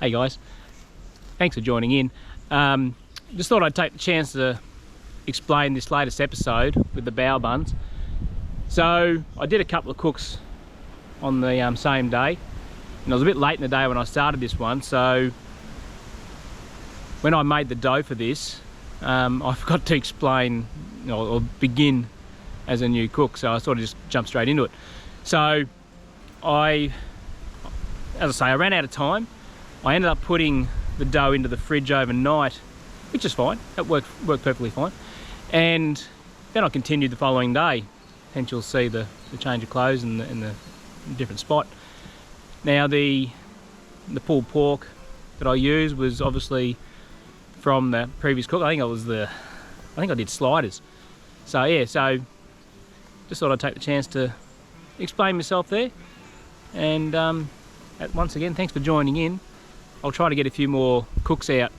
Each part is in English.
Hey guys, thanks for joining in. Just thought I'd take the chance to explain this latest episode with the Bao Buns. So I did a couple of cooks on the same day, and I was a bit late in the day when I started this one, so when I made the dough for this, I forgot to explain or begin as a new cook, so I sort of just jumped straight into it. So as I say, I ran out of time. I ended up putting the dough into the fridge overnight, which is fine. It worked perfectly fine. And then I continued the following day. Hence you'll see the change of clothes in the different spot. Now the pulled pork that I used was obviously from the previous cook. I think I did sliders. So yeah, so just thought I'd take the chance to explain myself there. And once again, thanks for joining in. I'll try to get a few more cooks out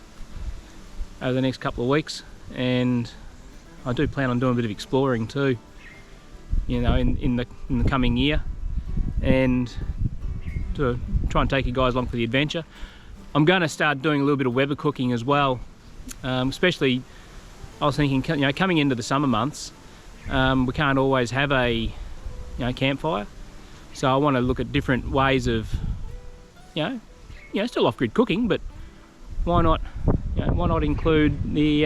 over the next couple of weeks, and I do plan on doing a bit of exploring too, you know, in the coming year, and to try and take you guys along for the adventure. I'm going to start doing a little bit of Weber cooking as well, especially I was thinking, you know, coming into the summer months, we can't always have a campfire, so I want to look at different ways of still off-grid cooking, but why not include the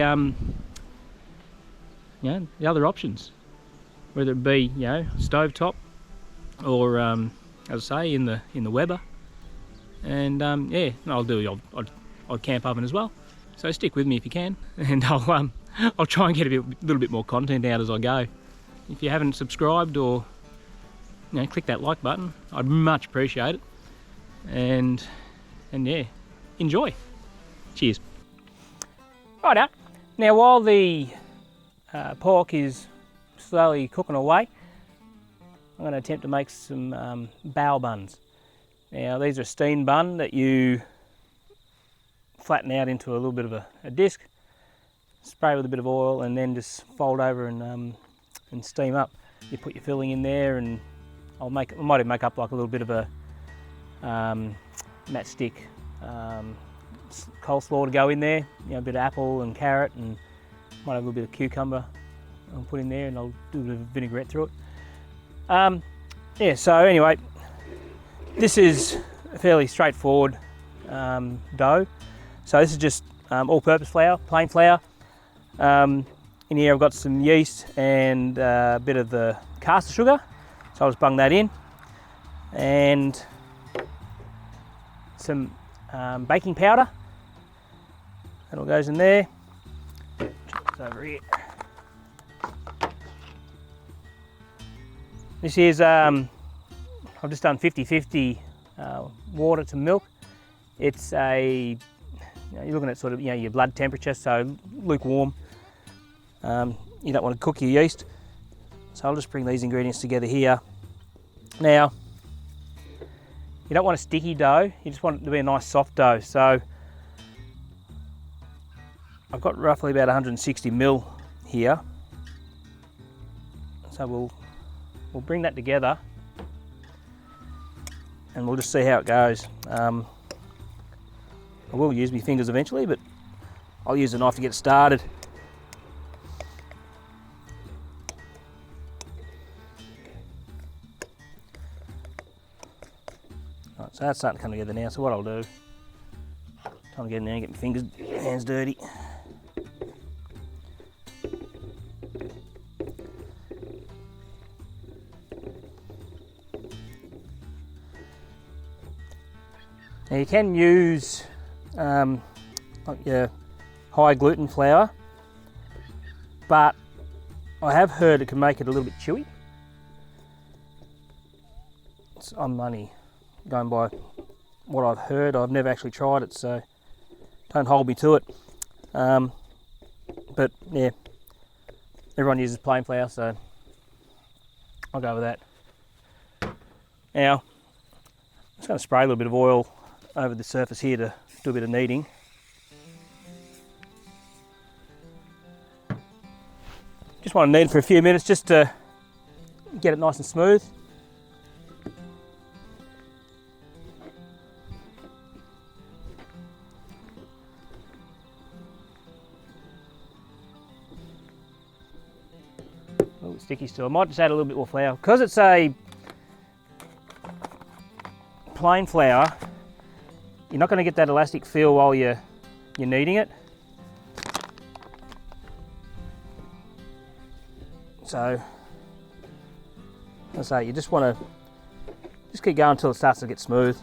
the other options, whether it be stovetop or as I say in the Weber, and I'll do odd camp oven as well. So stick with me if you can, and I'll try and get a little bit more content out as I go. If you haven't subscribed or click that like button, I'd much appreciate it. And yeah, enjoy. Cheers. Righto. Now while the pork is slowly cooking away, I'm going to attempt to make some Bao Buns. Now these are a steamed bun that you flatten out into a little bit of a disc, spray with a bit of oil, and then just fold over and steam up. You put your filling in there, and I might even make up like a little bit of a matchstick coleslaw to go in there, a bit of apple and carrot, and might have a little bit of cucumber I'll put in there, and I'll do a bit of vinaigrette through it. So anyway, this is a fairly straightforward dough. So this is just all-purpose flour, plain flour. In here I've got some yeast and a bit of the caster sugar, so I'll just bung that in, and some baking powder. That all goes in there. It's over here. This is I've just done 50-50 water to milk. It's you're looking at sort of your blood temperature, so lukewarm. You don't want to cook your yeast, so I'll just bring these ingredients together here. Now, you don't want a sticky dough, you just want it to be a nice soft dough. So I've got roughly about 160 ml here. So we'll bring that together and we'll just see how it goes. I will use my fingers eventually, but I'll use a knife to get it started. Right, so that's starting to come together now, so what I'll do, time to get in there and get my hands dirty. Now you can use like your high gluten flour, but I have heard it can make it a little bit chewy. I'm only going by what I've heard. I've never actually tried it, so don't hold me to it. But yeah, everyone uses plain flour, so I'll go with that. Now, I'm just going to spray a little bit of oil over the surface here to do a bit of kneading. Just want to knead for a few minutes just to get it nice and smooth. little bit sticky still. I might just add a little bit more flour. Because it's a plain flour, you're not going to get that elastic feel while you're kneading it. So, as I say, you just want to keep going until it starts to get smooth.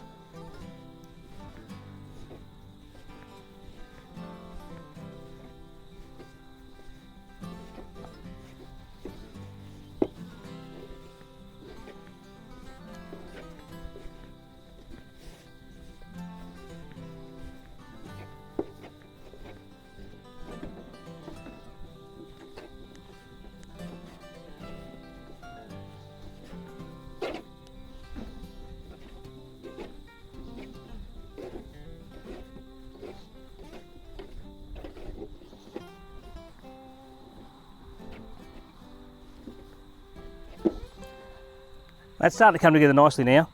That's starting to come together nicely now.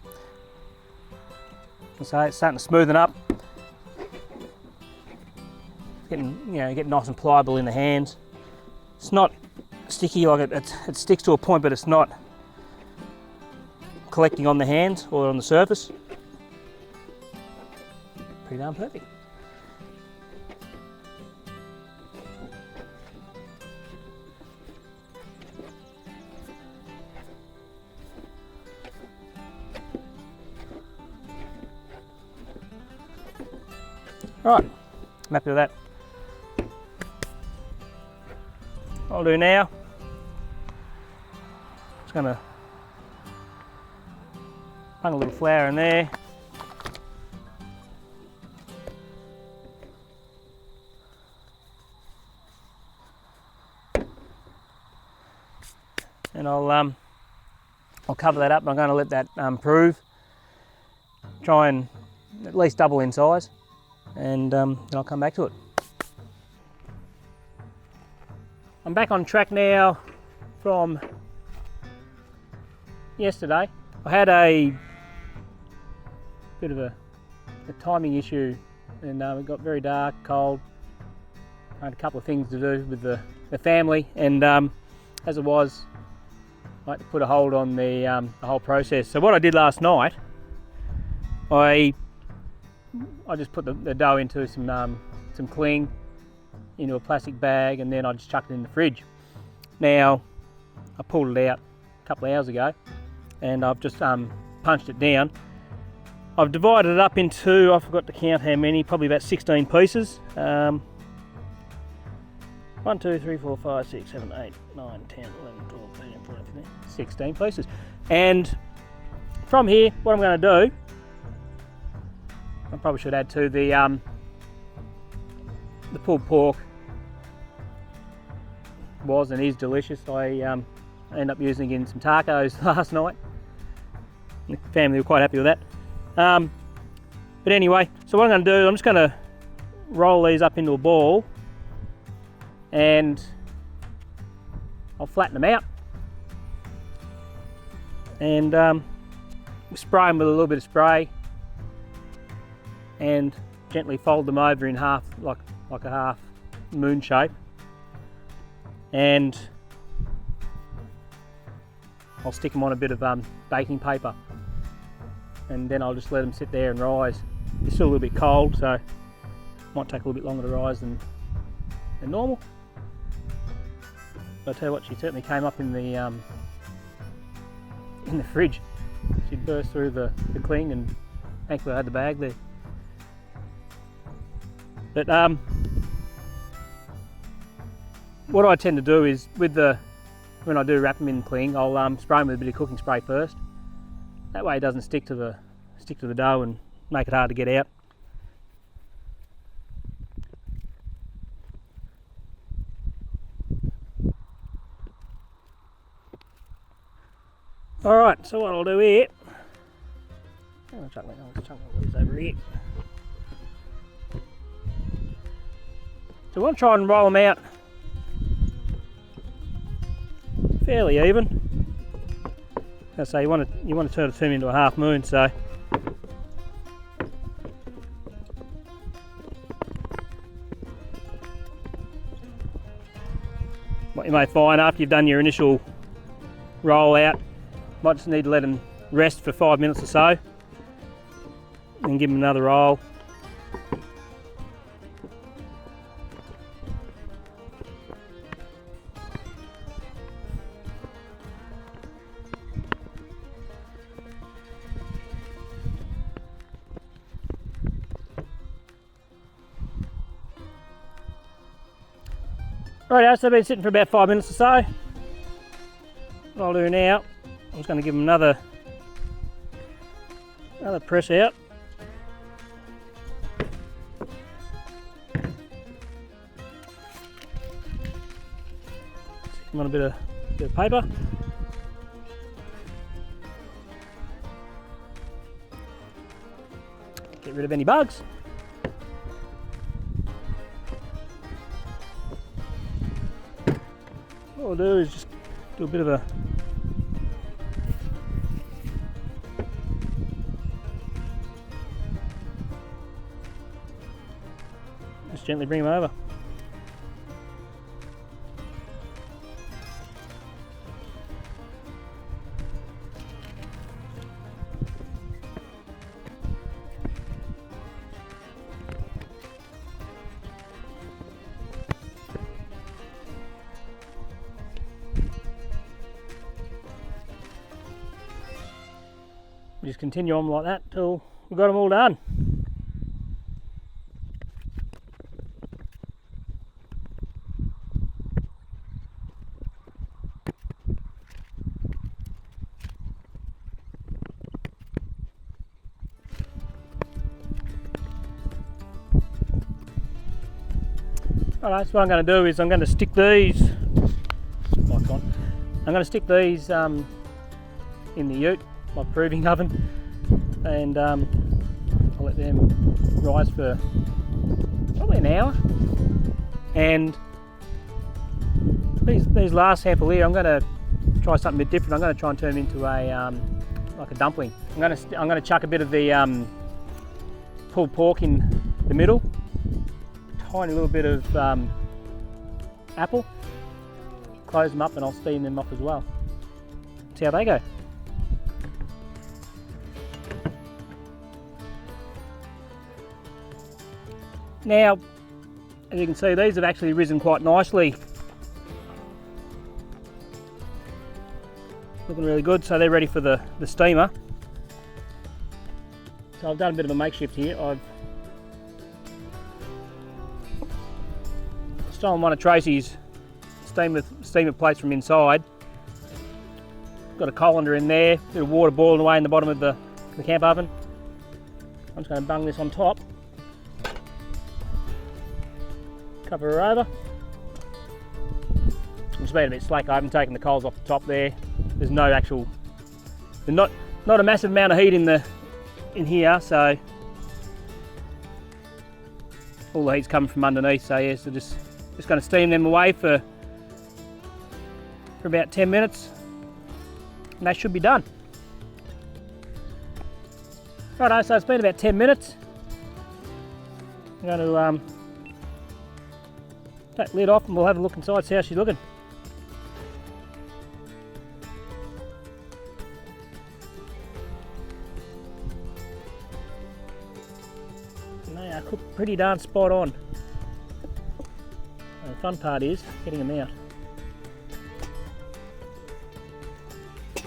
So it's starting to smoothen up. Getting nice and pliable in the hands. It's not sticky, like it sticks to a point, but it's not collecting on the hands or on the surface. Pretty darn perfect. Right, I'm happy with that. What I'll do now, just going to put a little flour in there. And I'll cover that up, and I'm going to let that prove. Try and at least double in size. And then I'll come back to it. I'm back on track now from yesterday. I had a bit of a timing issue, and it got very dark, cold. I had a couple of things to do with the family, and as it was, I had to put a hold on the whole process. So what I did last night, I just put the dough into some cling, into a plastic bag, and then I just chucked it in the fridge. Now, I pulled it out a couple of hours ago, and I've just punched it down. I've divided it up into, I forgot to count how many, probably about 16 pieces. 1, 2, 3, 4, 5, 6, 7, 8, 9, 10, 11, 12, 13, 14, 15, 16 pieces. And from here, what I'm going to do, I probably should add to the pulled pork was and is delicious. I ended up using it in some tacos last night. The family were quite happy with that. But anyway, so what I'm going to do, I'm just going to roll these up into a ball, and I'll flatten them out, and spray them with a little bit of spray, and gently fold them over in half, like a half moon shape, and I'll stick them on a bit of baking paper, and then I'll just let them sit there and rise. It's still a little bit cold, so it might take a little bit longer to rise than normal. But I'll tell you what, she certainly came up in the fridge. She burst through the cling, and thankfully I had the bag there. But what I tend to do is, when I do wrap them in cling, I'll spray them with a bit of cooking spray first. That way it doesn't stick to the dough and make it hard to get out. Alright, so what I'll do here, I'll chuck these over here. So I want to try and roll them out fairly even. As I say, you want to turn them into a half moon, so what you may find after you've done your initial roll out. Might just need to let them rest for 5 minutes or so. And give them another roll. Right, so they've been sitting for about 5 minutes or so. What I'll do now, I'm just going to give them another press out. Stick them on a bit of paper. Get rid of any bugs. What I'll do is just do a bit of a just gently bring them over. We just continue on like that till we've got them all done. Alright, so what I'm going to do is I'm going to stick these, I'm going to stick these in the ute, my proving oven, and I'll let them rise for probably an hour. And these last handful here, I'm going to try something a bit different. I'm going to try and turn them into a like a dumpling. I'm going to chuck a bit of the pulled pork in the middle, tiny little bit of apple, close them up, and I'll steam them off as well. See how they go. Now, as you can see, these have actually risen quite nicely. Looking really good, so they're ready for the steamer. So I've done a bit of a makeshift here. I've stolen one of Tracy's steamer plates from inside. Got a colander in there, bit of water boiling away in the bottom of the camp oven. I'm just going to bung this on top. Cover her over. It's been a bit slack. I haven't taken the coals off the top there. There's no actual, not a massive amount of heat in here, so all the heat's coming from underneath. So yeah, so just going to steam them away for about 10 minutes, and that should be done. Righto, so it's been about 10 minutes. I'm going to take the lid off and we'll have a look inside, see how she's looking. And they are cooked pretty darn spot on. And the fun part is getting them out. There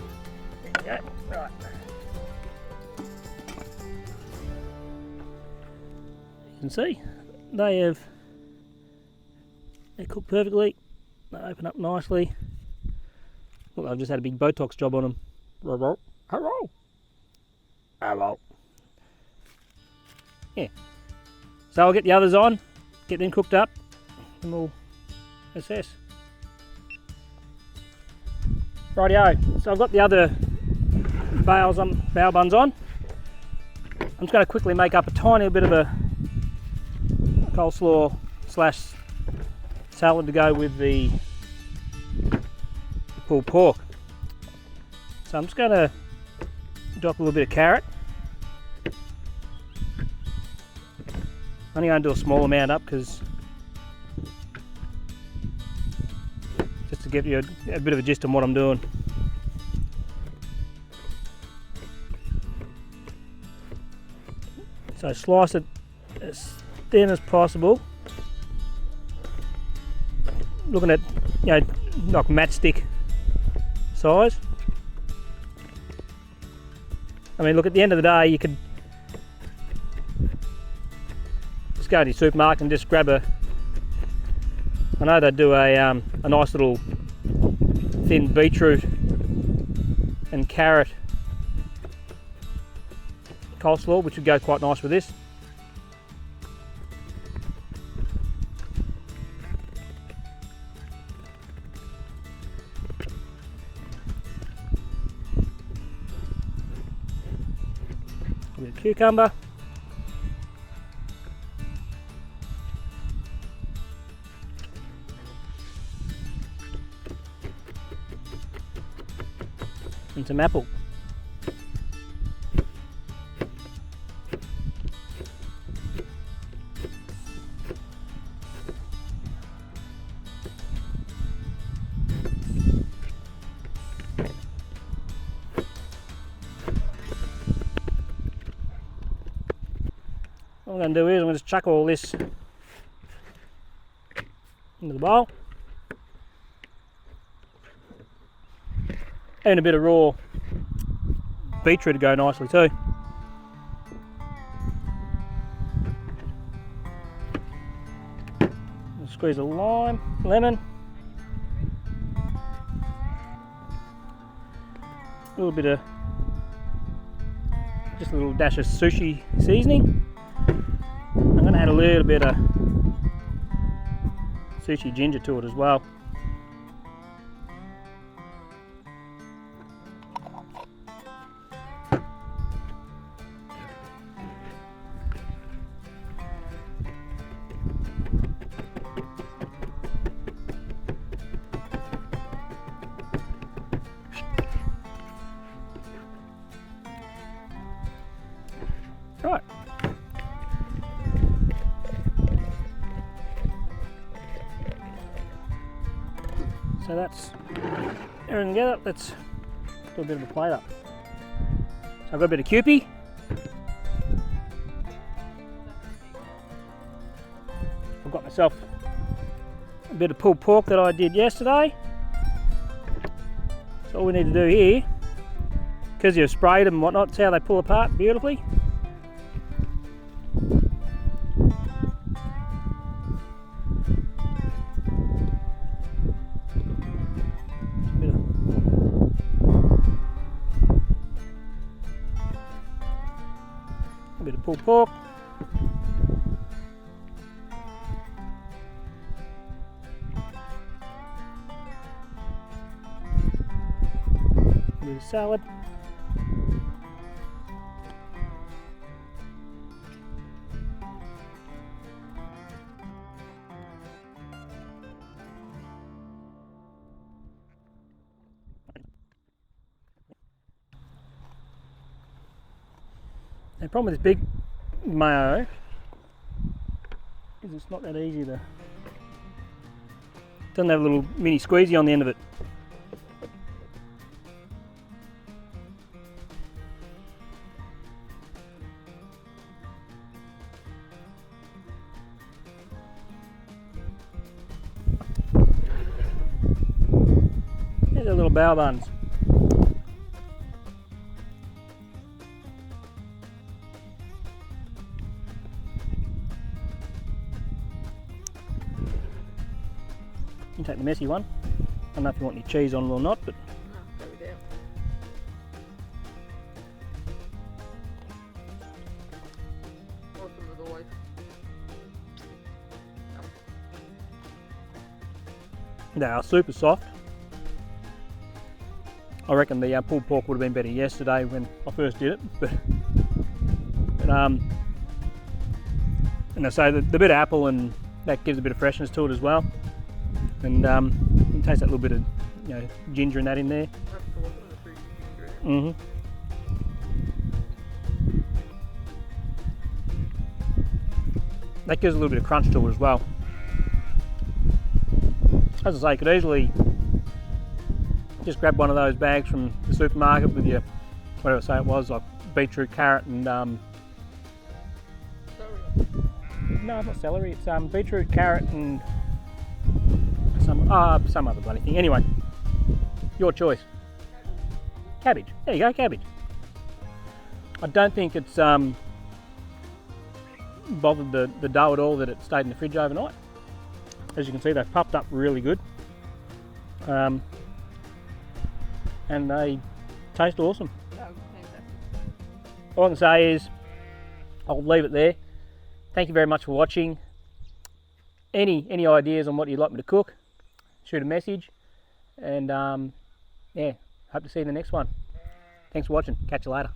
we go, right. You can see they're cooked perfectly. They open up nicely. Look, I've just had a big Botox job on them. Hello. Yeah. So I'll get the others on, get them cooked up, and we'll assess. Rightio. So I've got the other bao buns on. I'm just going to quickly make up a tiny bit of a coleslaw slash salad to go with the pulled pork. So I'm just going to drop a little bit of carrot. I'm only going to do a small amount up because just to give you a bit of a gist on what I'm doing. So slice it as thin as possible. Looking at, you know, like matchstick size. I mean, look, at the end of the day, you could just go to your supermarket and just grab a, I know they do a nice little thin beetroot and carrot coleslaw, which would go quite nice with this. A bit of cucumber. And some apple. What I'm going to do is I'm going to just chuck all this into the bowl. And a bit of raw beetroot to go nicely too. Squeeze a lemon. A little bit of, just a little dash of sushi seasoning. I'm going to add a little bit of sushi ginger to it as well. Right. So that's everything together. Let's do a bit of a plate up. So I've got a bit of Kewpie. I've got myself a bit of pulled pork that I did yesterday. So all we need to do here, because you've sprayed them and whatnot, see how they pull apart beautifully. A bit of pulled pork. A bit of salad. The problem with this big mayo is it's not that easy to, it doesn't have a little mini squeezy on the end of it. Here's our little Bao Buns. You can take the messy one. I don't know if you want any cheese on it or not, but No, go without. Awesome as always. they are super soft. I reckon the pulled pork would have been better yesterday when I first did it, but and I say the bit of apple and that gives a bit of freshness to it as well. And you can taste that little bit of ginger and that in there. That's awesome, the fruity ginger. That gives a little bit of crunch to it as well. As I say, you could easily just grab one of those bags from the supermarket with your, whatever I say it was, like beetroot, carrot and no, it's not celery. It's beetroot, carrot, and some other bloody thing. Anyway, your choice. Cabbage. There you go, cabbage. I don't think it's bothered the dough at all that it stayed in the fridge overnight. As you can see, they've puffed up really good, and they taste awesome. Oh, fantastic. All I can say is I'll leave it there. Thank you very much for watching. Any ideas on what you'd like me to cook, shoot a message, and yeah, hope to see you in the next one. Thanks for watching. Catch you later.